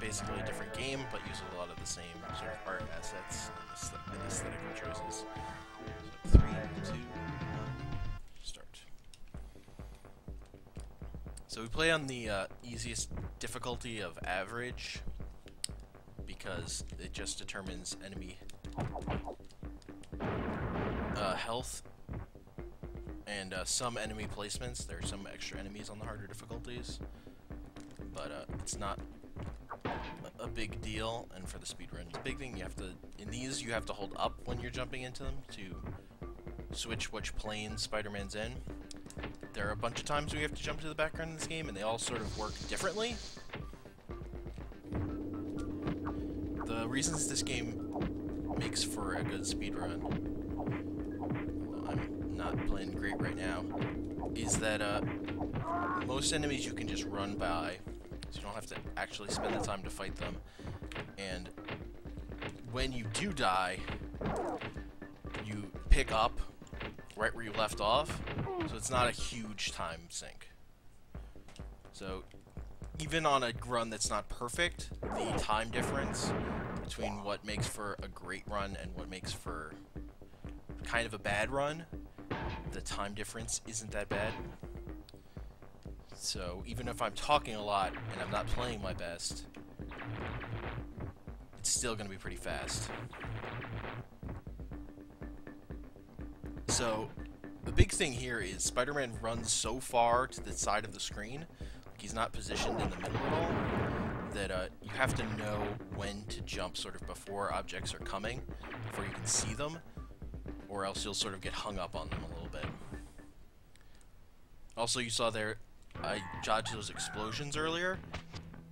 basically a different game, but uses a lot of the same sort of art assets and aesthetical choices. So 3, 2, 1, start. So we play on the easiest difficulty of average, because it just determines enemy health and some enemy placements. There are some extra enemies on the harder difficulties, but it's not a big deal. And for the speedrun, the big thing, you have to, in these, you have to hold up when you're jumping into them to switch which plane Spider-Man's in. There are a bunch of times we have to jump to the background in this game, and they all sort of work differently. The reasons this game makes for a good speedrun, I'm not playing great right now, is that most enemies you can just run by, so you don't have to actually spend the time to fight them. And when you do die, you pick up right where you left off, so it's not a huge time sink. So even on a run that's not perfect, the time difference between what makes for a great run and what makes for kind of a bad run, the time difference isn't that bad. So even if I'm talking a lot and I'm not playing my best, it's still going to be pretty fast. So the big thing here is Spider-Man runs so far to the side of the screen, like he's not positioned in the middle at all, that you have to know when to jump sort of before objects are coming, before you can see them, or else you'll sort of get hung up on them a little bit. Also, you saw there, I dodged those explosions earlier,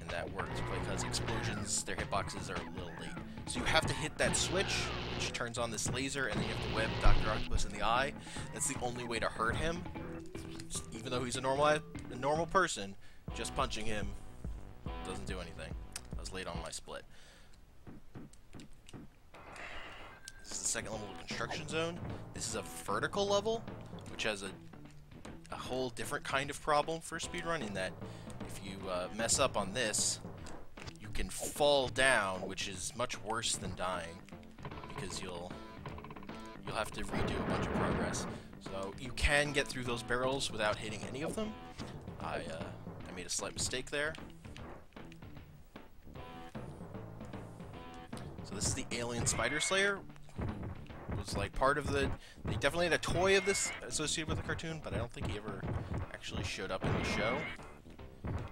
and that worked because explosions, their hitboxes are a little late. So you have to hit that switch, which turns on this laser, and then you have to web Dr. Octopus in the eye. That's the only way to hurt him. Even though he's a normal person, just punching him doesn't do anything. I was late on my split. This is the second level of construction zone. This is a vertical level, which has a whole different kind of problem for speedrun, in that if you mess up on this, you can fall down, which is much worse than dying, because you'll have to redo a bunch of progress. So you can get through those barrels without hitting any of them. I made a slight mistake there. So this is the Alien Spider Slayer, who was like part of the... They definitely had a toy of this associated with the cartoon, but I don't think he ever actually showed up in the show.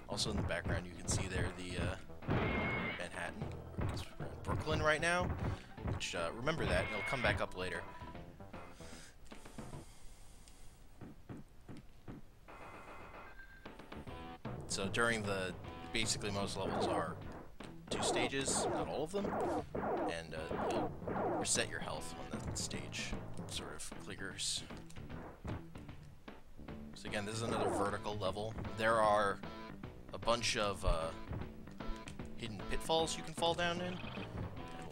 Also in the background you can see there the Manhattan, because we're in Brooklyn right now, which, remember that, it'll come back up later. So during basically most levels are 2 stages, not all of them, and you'll reset your health when the stage sort of clears. So again, this is another vertical level. There are a bunch of hidden pitfalls you can fall down in, and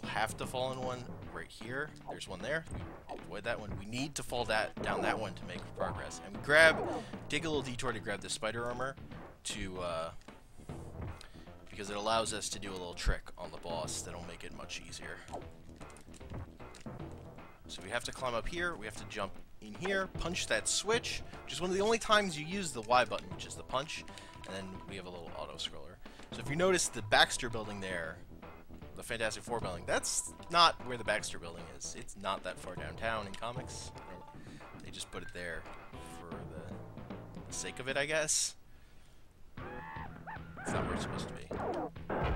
we'll have to fall in one right here. There's one there. We avoid that one. We need to fall down that one to make progress. And we take a little detour to grab the spider armor because it allows us to do a little trick on the boss that'll make it much easier. So we have to climb up here, we have to jump in here, punch that switch, which is one of the only times you use the Y button, which is the punch, and then we have a little auto-scroller. So if you notice the Baxter building there, the Fantastic Four building, that's not where the Baxter building is. It's not that far downtown in comics. They just put it there for the sake of it, I guess. It's not where it's supposed to be.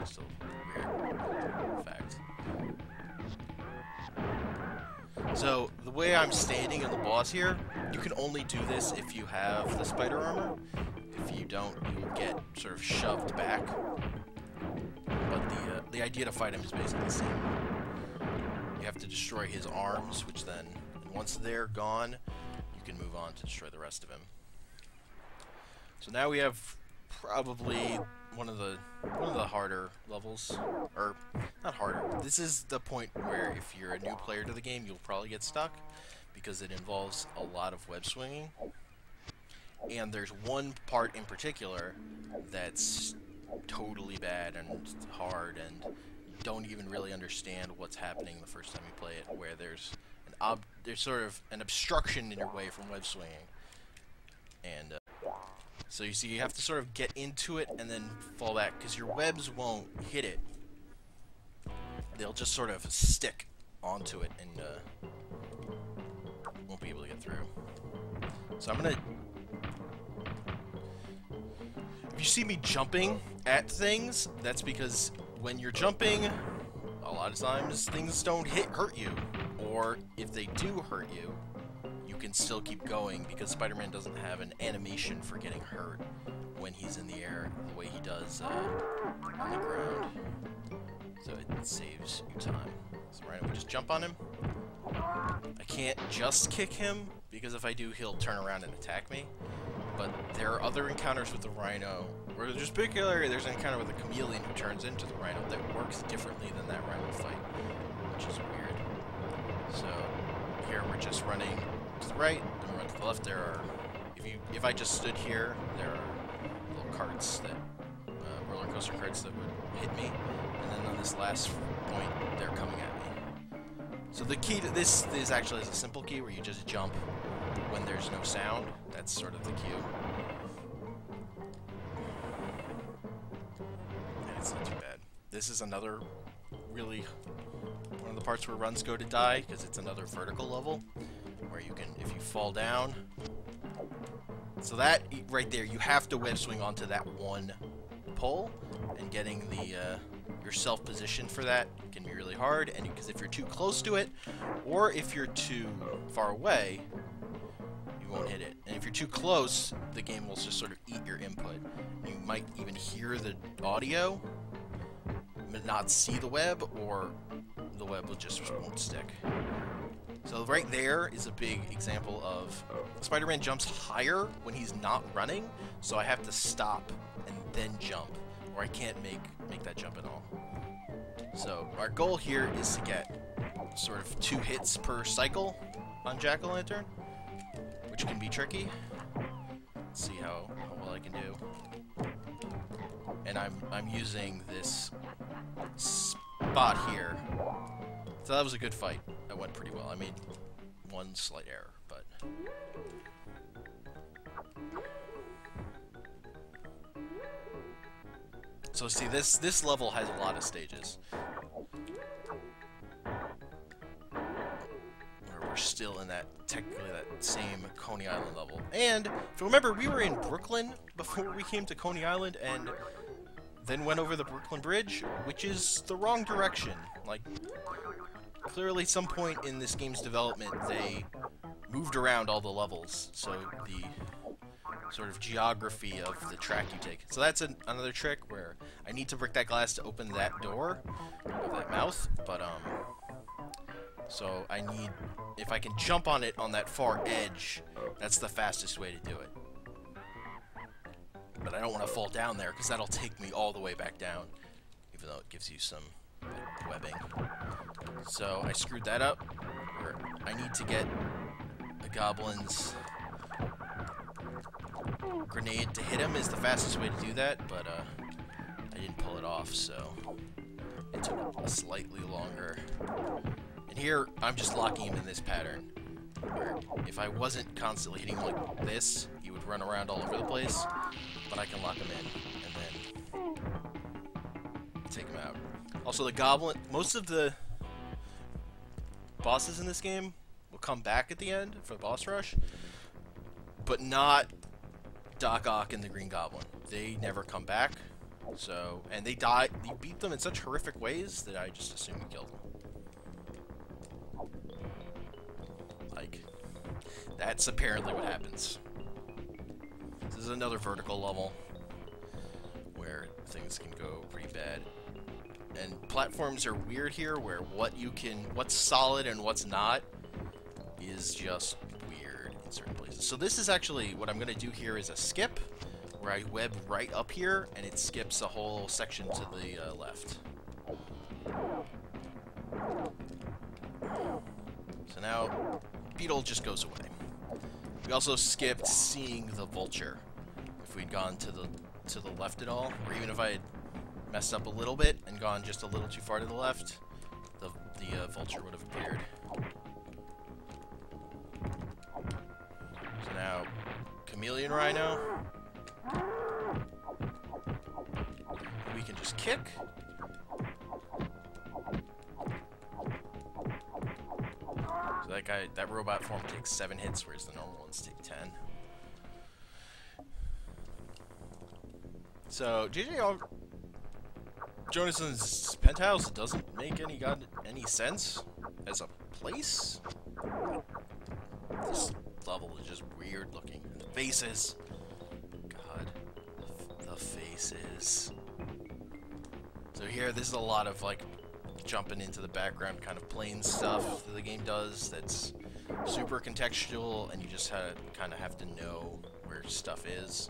It's still weird fact. So, the way I'm standing in the boss here, you can only do this if you have the spider armor. If you don't, you will get sort of shoved back. But the idea to fight him is basically the same. You have to destroy his arms, which then, once they're gone, you can move on to destroy the rest of him. So now we have probably one of the harder levels, or not harder. This is the point where if you're a new player to the game, you'll probably get stuck because it involves a lot of web swinging. And there's one part in particular that's totally bad and hard and don't even really understand what's happening the first time you play it, where there's sort of an obstruction in your way from web swinging. And so you see, you have to sort of get into it and then fall back, because your webs won't hit it. They'll just sort of stick onto it and won't be able to get through. So I'm gonna... If you see me jumping at things, that's because when you're jumping, a lot of times things don't hurt you. Or if they do hurt you, you can still keep going, because Spider-Man doesn't have an animation for getting hurt when he's in the air the way he does on the ground. So it saves you time. So right now we just jump on him. I can't just kick him, because if I do, he'll turn around and attack me. But there are other encounters with the Rhino, where there's particularly there's an encounter with a chameleon who turns into the Rhino that works differently than that Rhino fight, which is weird. So here we're just running to the right, then we run to the left. There are, if I just stood here, there are little carts that, roller coaster carts that would hit me, and then on this last point, they're coming at me. So the key to this is actually a simple key where you just jump when there's no sound. That's sort of the cue. And it's not too bad. This is another really one of the parts where runs go to die, because it's another vertical level where you can, if you fall down. So that right there, you have to web swing onto that one pole, and getting the yourself positioned for that can be really hard. And because if you're too close to it, or if you're too far away, you won't hit it. And if you're too close, the game will just sort of eat your input. You might even hear the audio, but not see the web, or the web will just won't stick. So right there is a big example of Spider-Man jumps higher when he's not running, so I have to stop and then jump, or I can't make that jump at all. So our goal here is to get sort of 2 hits per cycle on Jack-o'-lantern, which can be tricky. Let's see how well I can do. And I'm using this spot here. So that was a good fight. That went pretty well. I made one slight error, but... So see, this level has a lot of stages. We're still in that, technically, that same Coney Island level. And, if you remember, we were in Brooklyn before we came to Coney Island, and then went over the Brooklyn Bridge, which is the wrong direction. Like, clearly some point in this game's development, they moved around all the levels, so the sort of geography of the track you take. So that's another trick where I need to break that glass to open that door, or that mouth, but, so I need, if I can jump on it on that far edge, that's the fastest way to do it. But I don't want to fall down there, because that'll take me all the way back down, even though it gives you some like, webbing. So I screwed that up, where I need to get the goblin's grenade to hit him is the fastest way to do that, but I didn't pull it off, so it took a slightly longer. And here, I'm just locking him in this pattern, where if I wasn't constantly hitting him like this, he would run around all over the place, but I can lock him in, and then take him out. Also, the goblin, most of the bosses in this game will come back at the end for the boss rush, but not Doc Ock and the Green Goblin. They never come back, so, and they die, you beat them in such horrific ways that I just assume you killed them. Like, that's apparently what happens. This is another vertical level where things can go pretty bad. And platforms are weird here, where what's solid and what's not is just weird in certain places. So this is actually, what I'm going to do here is a skip, where I web right up here, and it skips a whole section to the left. So now, Beetle just goes away. We also skipped seeing the vulture. If we'd gone to the to the left at all, or even if I had messed up a little bit and gone just a little too far to the left, the vulture would have appeared. So now, chameleon rhino. We can just kick. So that robot form takes 7 hits, whereas the normal ones take 10. So J.J. Jonason's Penthouse doesn't make any sense as a place. This level is just weird looking. And the faces, God, the faces. So here, this is a lot of like jumping into the background kind of plain stuff that the game does that's super contextual, and you just kind of have to know where stuff is.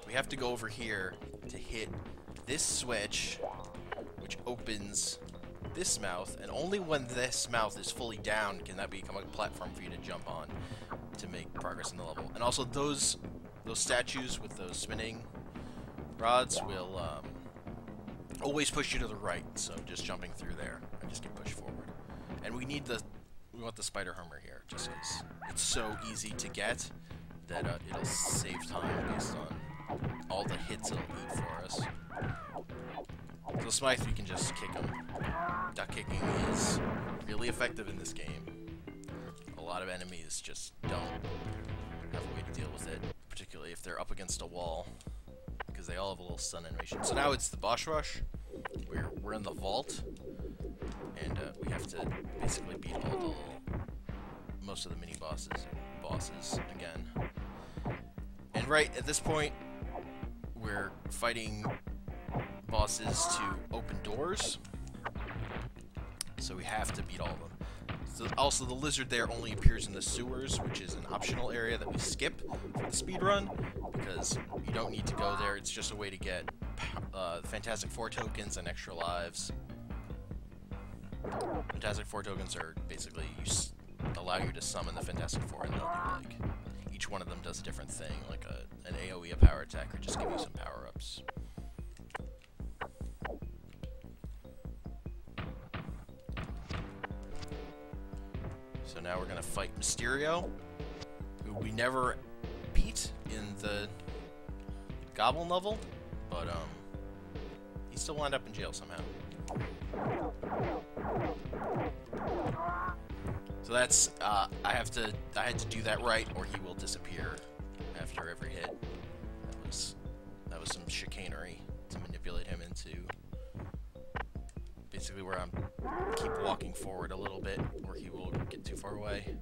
We have to go over here to hit this switch, which opens this mouth, and only when this mouth is fully down can that become a platform for you to jump on to make progress in the level. And also those statues with those spinning rods will always push you to the right, so just jumping through there, I just get pushed forward. And we want the spider hammer here, just because it's so easy to get that it'll save time based on all the hits it'll eat for us. So Smythe, we can just kick him. Duck kicking is really effective in this game. A lot of enemies just don't have a way to deal with it, particularly if they're up against a wall, because they all have a little stun animation. So now it's the boss rush. We're in the vault, and we have to basically beat most of the mini bosses again. And right at this point, we're fighting bosses to open doors, so we have to beat all of them. So also, the lizard there only appears in the sewers, which is an optional area that we skip for the speedrun, because you don't need to go there. It's just a way to get Fantastic Four tokens and extra lives. Fantastic Four tokens are basically allow you to summon the Fantastic Four, and they'll do like each one of them does a different thing, like an AoE, a power attack, or just give you some power-ups. So now we're gonna fight Mysterio, who we never beat in the Goblin level, but he still wound up in jail somehow. So that's I had to do that right, or he will disappear after every hit. That was some chicanery to manipulate him into basically where I'm keep walking forward a little bit, or he will get too far away.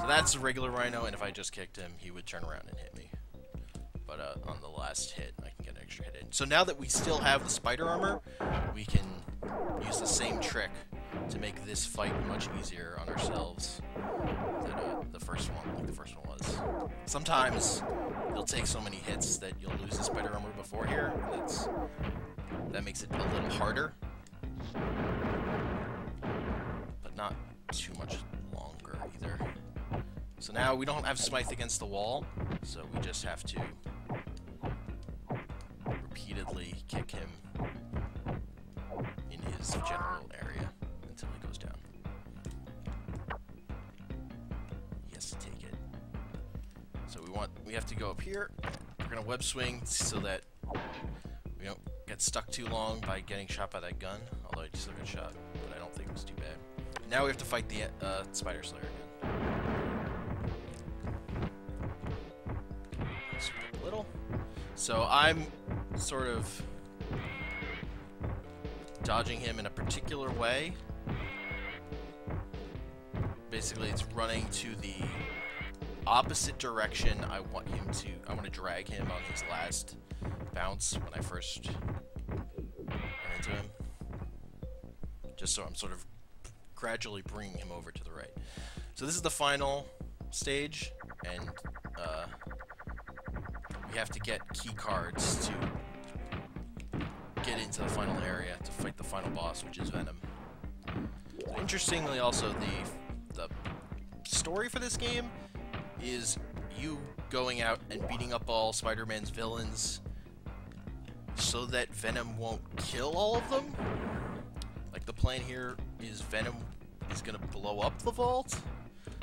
So that's a regular Rhino, and if I just kicked him, he would turn around and hit me. But on the last hit, I can get an extra hit in. So now that we still have the spider armor, we can use the same trick to make this fight much easier on ourselves than the first one, like the first one was. Sometimes you'll take so many hits that you'll lose the spider armor before here, and that makes it a little harder, but not too much longer either. So now we don't have Smythe against the wall, so we just have to repeatedly kick him in his general area until he goes down. He has to take it. So we have to go up here. We're gonna web swing so that we don't get stuck too long by getting shot by that gun, although I still got shot, but I don't think it was too bad. Now we have to fight the Spider Slayer again. A little. So I'm sort of dodging him in a particular way. Basically, it's running to the opposite direction I want to drag him on his last bounce when I first run into him. Just so I'm sort of gradually bringing him over to the right. So this is the final stage, and we have to get key cards to get into the final area to fight the final boss, which is Venom. Interestingly, also, the story for this game is you going out and beating up all Spider-Man's villains so that Venom won't kill all of them. Like, the plan here is Venom is gonna blow up the vault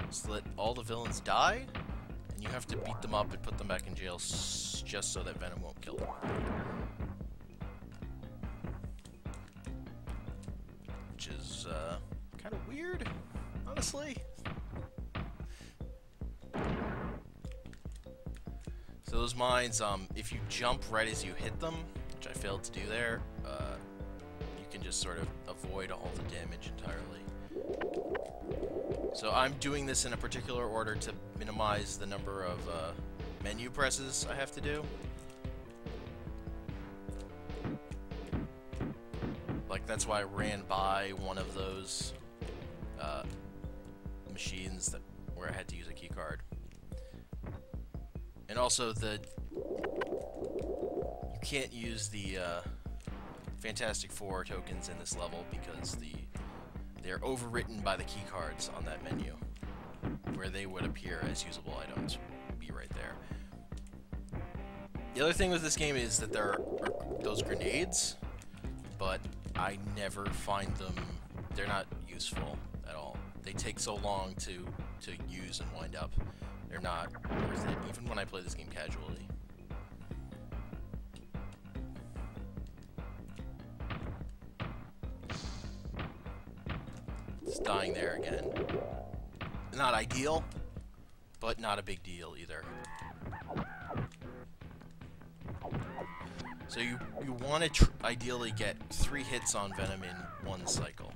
so that all the villains die, and you have to beat them up and put them back in jail just so that Venom won't kill them. Which is, kind of weird, honestly. So those mines, if you jump right as you hit them, which I failed to do there, you can just sort of avoid all the damage entirely. So I'm doing this in a particular order to minimize the number of menu presses I have to do. Like, that's why I ran by one of those machines where I had to use a key card. And also, you can't use the Fantastic Four tokens in this level because they're overwritten by the key cards on that menu, where they would appear as usable items. Be right there. The other thing with this game is that there are those grenades, but I never find them. They're not useful at all. They take so long to use and wind up. They're not worth it, even when I play this game casually. It's dying there again. Not ideal, but not a big deal either. So you want to ideally get 3 hits on Venom in one cycle.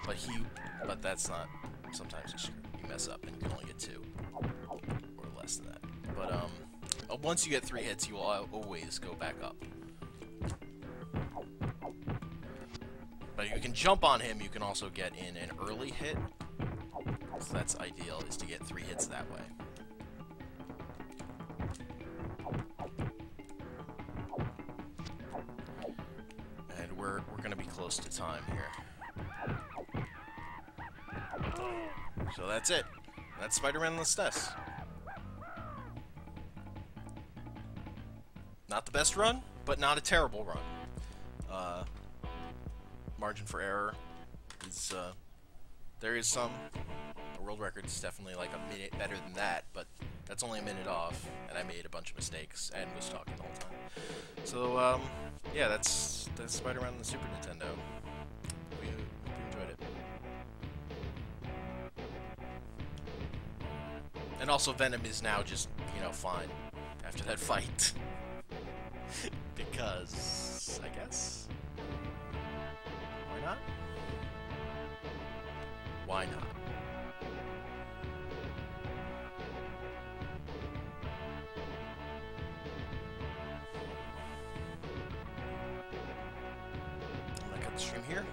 But that's not. Sometimes you mess up and you can only get 2 or less than that. But once you get 3 hits, you will always go back up. But you can jump on him. You can also get in an early hit. So that's ideal, is to get 3 hits that way. And we're gonna be close to time here. So that's it. That's Spider-Man on the SNES. Not the best run, but not a terrible run. Margin for error is, there is some. The world record is definitely like a minute better than that, but that's only a minute off, and I made a bunch of mistakes and was talking the whole time. So, yeah, that's Spider-Man on the Super Nintendo. Hope you enjoyed it. And also, Venom is now just, you know, fine after that fight. Because, I guess. Why not? Why not? I'm gonna cut the stream here.